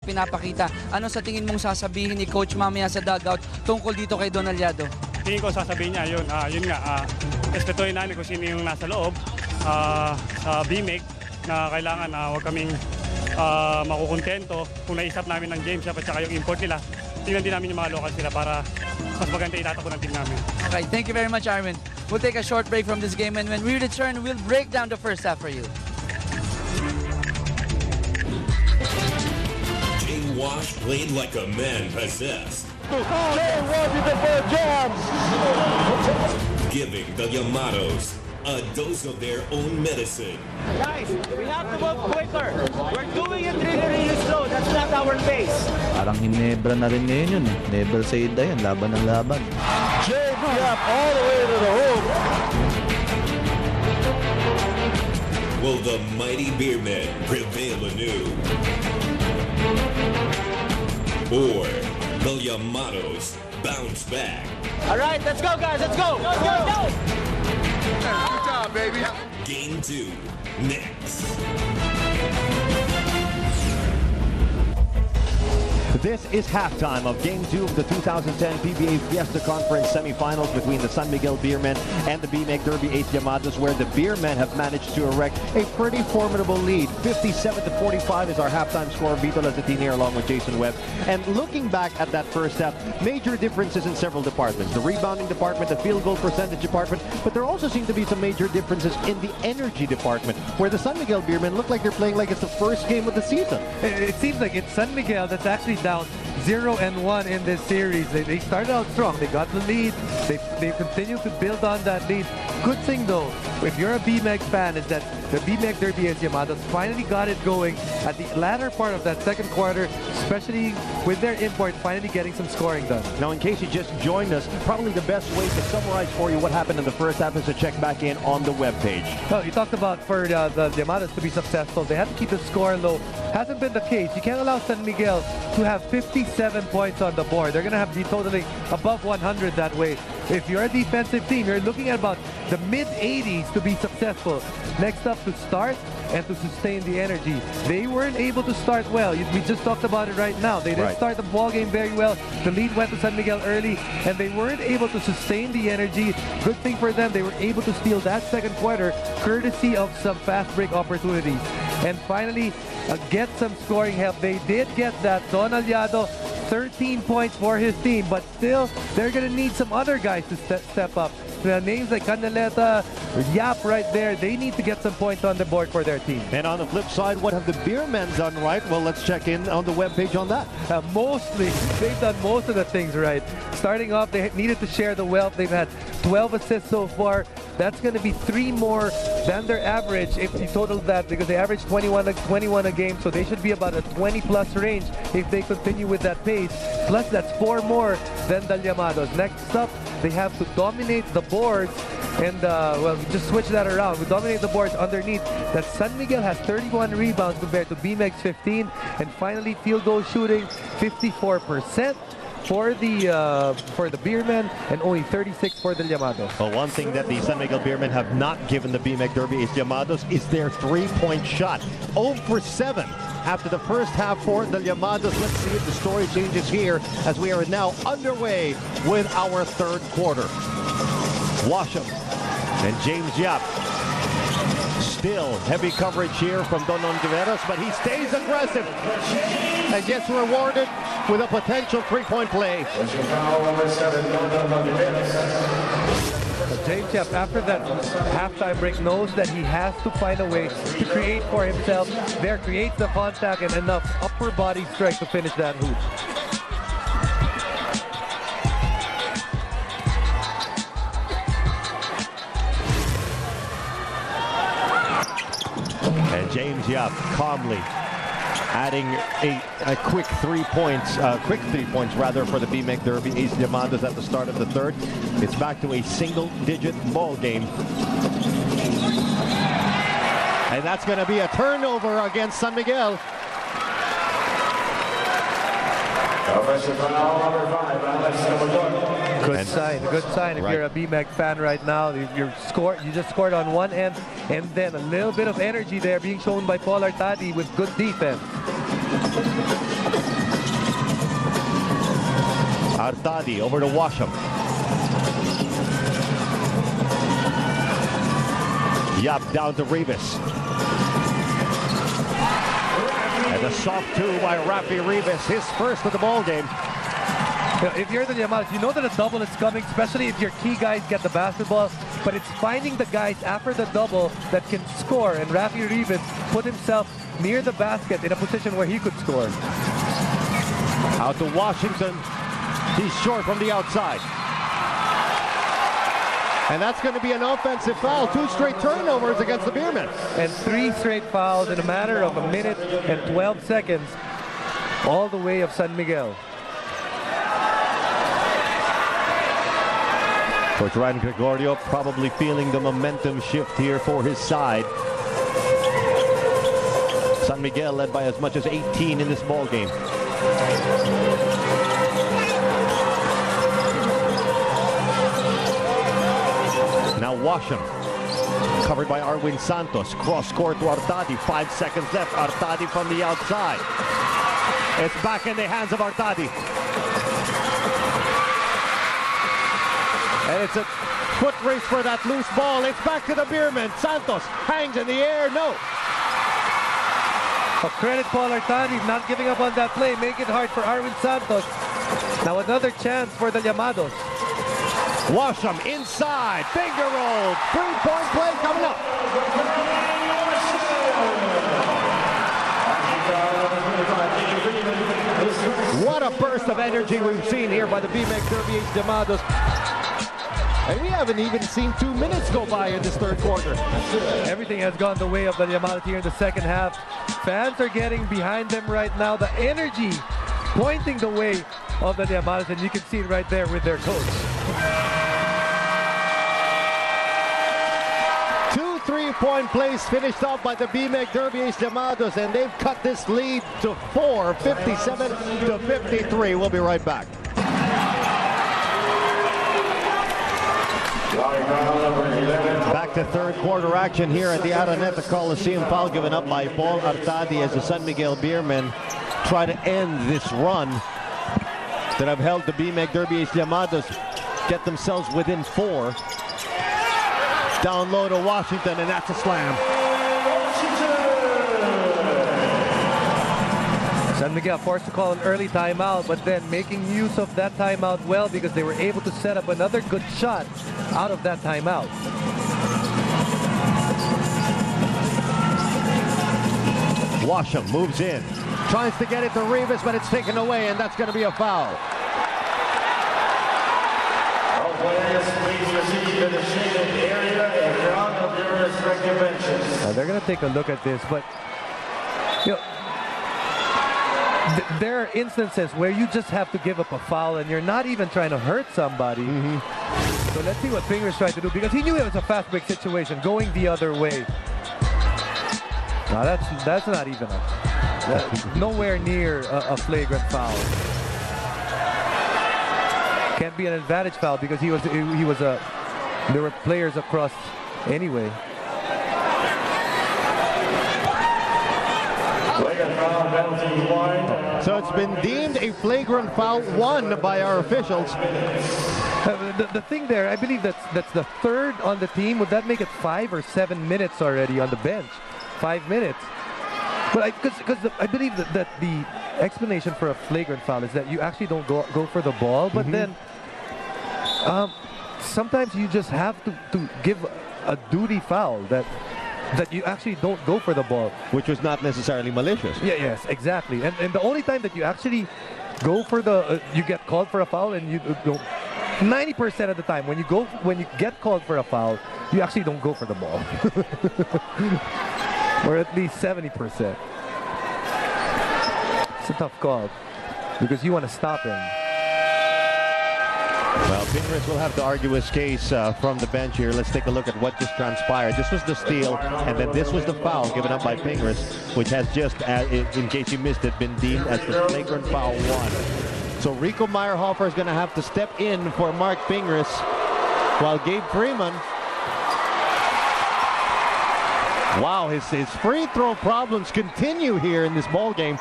pinapakita. Ano sa tingin mong sasabihin ni Coach mamaya sa dugout tungkol dito kay Don Llado? Tingin ko sasabihin niya, yun nga, respetuhin namin kung sino yung nasa loob sa BMeg na kailangan huwag kaming makukontento kung naisap namin ng James at saka yung import nila. Tingnan din namin yung mga local sila para mas maganda itatakbo ng team namin. Okay, thank you very much, Armin. We'll take a short break from this game, and when we return, we'll break down the first half for you. Wash played like a man possessed. Giving the Llamados a dose of their own medicine. Guys, we have to move quicker. We're doing it really slow. That's not our pace. Parang hinebra na rin ngayon yun. Nebel Saida yan, laban ng laban. James Yap all the way to the hoop. Will the mighty Beermen prevail anew? Or the Llamados bounce back? All right, let's go, guys. Let's go. Go, go, go. Good job, baby. Game 2 next. This is halftime of Game 2 of the 2010 PBA Fiesta Conference Semifinals between the San Miguel Beermen and the BMeg Derby 8 Llamados, where the Beermen have managed to erect a pretty formidable lead. 57-45 is our halftime score. Vito Lazatin here along with Jason Webb. And looking back at that first half, major differences in several departments. The rebounding department, the field goal percentage department, but there also seem to be some major differences in the energy department, where the San Miguel Beermen look like they're playing like it's the first game of the season. It seems like it's San Miguel that's actually down 0-1 in this series. They started out strong. They got the lead. They continue to build on that lead. Good thing though, if you're a BMeg fan, is that the BMeg Derby 8 Llamados finally got it going at the latter part of that second quarter, especially with their import finally getting some scoring done. Now, in case you just joined us, probably the best way to summarize for you what happened in the first half is to check back in on the webpage. Well, you talked about for the Llamados to be successful, they had to keep the score low. Hasn't been the case. You can't allow San Miguel to have 57 points on the board. They're going to have to be totally above 100 that way. If you're a defensive team, you're looking at about the mid-80s to be successful. Next up, to start and to sustain the energy. They weren't able to start well. We just talked about it right now. They didn't start the ball game very well. The lead went to San Miguel early, and they weren't able to sustain the energy. Good thing for them, they were able to steal that second quarter courtesy of some fast break opportunities. And finally, get some scoring help. They did get that. Don Llado, 13 points for his team, but still, they're going to need some other guys to step up. Names like Canaleta, Yap right there, they need to get some points on the board for their team. And on the flip side, what have the Beermen done right? Well, let's check in on the webpage on that. Mostly, they've done most of the things right. Starting off, they needed to share the wealth. They've had 12 assists so far. That's going to be 3 more than their average if you total that, because they average 21 a game, so they should be about a 20-plus range if they continue with that pace. Plus, that's 4 more than the Llamados. Next up, they have to dominate the boards, and well, just switch that around. We dominate the boards underneath. That San Miguel has 31 rebounds compared to BMeg's 15, and finally field goal shooting 54% for the Beermen and only 36 for the Llamados. Well, one thing that the San Miguel Beermen have not given the BMeg Derby 8 Llamados is their three-point shot. 0 for 7 after the first half for the Llamados. Let's see if the story changes here as we are now underway with our third quarter. Washam and James Yap. Still heavy coverage here from Don Ontiveros, but he stays aggressive and gets rewarded with a potential three-point play. James Yap, after that halftime break, knows that he has to find a way to create for himself. There, creates the contact and enough upper body strength to finish that hoop. And James Yap calmly adding a quick 3 points, quick 3 points rather for the BMeg Derby 8 Llamados at the start of the third. It's back to a single-digit ball game. And that's going to be a turnover against San Miguel. Good sign if you're a BMeg fan right now. You just scored on one end, and then a little bit of energy there being shown by Paul Artadi with good defense. Artadi over to Washam. Yap down to Rivas. And a soft two by Rafi Rivas, his first of the ball game. If you're the Llamados, you know that a double is coming, especially if your key guys get the basketball. But it's finding the guys after the double that can score. And Rafi Rivas put himself near the basket in a position where he could score. Out to Washington. He's short from the outside. And that's going to be an offensive foul. 2 straight turnovers against the Beermen. And 3 straight fouls in a matter of 1 minute and 12 seconds. All the way of San Miguel. Coach Ryan Gregorio probably feeling the momentum shift here for his side. San Miguel led by as much as 18 in this ball game. Now Washam, covered by Arwin Santos. Cross court to Artadi. 5 seconds left. Artadi from the outside. It's back in the hands of Artadi. And it's a foot race for that loose ball. It's back to the Beermen. Santos hangs in the air. No. A credit Paul Artadi not giving up on that play. Make it hard for Arwin Santos. Now another chance for the Llamados. Washam inside. Finger roll. 3-point play coming up. What a burst of energy we've seen here by the BMeg Derby H Llamados. And we haven't even seen 2 minutes go by in this third quarter. Everything has gone the way of the Llamados here in the second half. Fans are getting behind them right now. The energy pointing the way of the Llamados, and you can see it right there with their coach. 2 3-point plays finished off by the BMeg Derby H Llamados, and they've cut this lead to 4, 57-53. We'll be right back. Back to third quarter action here at the Araneta Coliseum. Foul given up by Paul Artadi as the San Miguel Beermen try to end this run that have held the BMeg Derby H Llamados get themselves within 4. Down low to Washington, and that's a slam. San Miguel forced to call an early timeout, but then making use of that timeout well because they were able to set up another good shot out of that timeout. Washam moves in, tries to get it to Rivas, but it's taken away, and that's going to be a foul. All players, please receive in the shaded area in front of your respective benches. Now they're going to take a look at this, but you know, there are instances where you just have to give up a foul and you're not even trying to hurt somebody. So let's see what Fingers tried to do, because he knew it was a fast break situation going the other way. Now that's not even nowhere near a flagrant foul. Can't be an advantage foul because there were players across anyway. So it's been deemed a flagrant foul, 1 by our officials. The thing there, I believe that's the 3rd on the team. Would that make it 5 or 7 minutes already on the bench? 5 minutes. But because I believe that the explanation for a flagrant foul is that you actually don't go for the ball, but then sometimes you just have to give a duty foul that you actually don't go for the ball. Which was not necessarily malicious. Yeah, yes, exactly. And the only time that you actually go for the, you get called for a foul, and you don't, 90% of the time when you get called for a foul, you actually don't go for the ball. Or at least 70%. It's a tough call because you want to stop him. Well, Pingris will have to argue his case from the bench here. Let's take a look at what just transpired. This was the steal, and then this was the foul given up by Pingris, which has just, in case you missed it, been deemed as the flagrant foul 1. So Rico Meyerhofer is going to have to step in for Mark Pingris, while Gabe Freeman, wow, his free throw problems continue here in this ball game.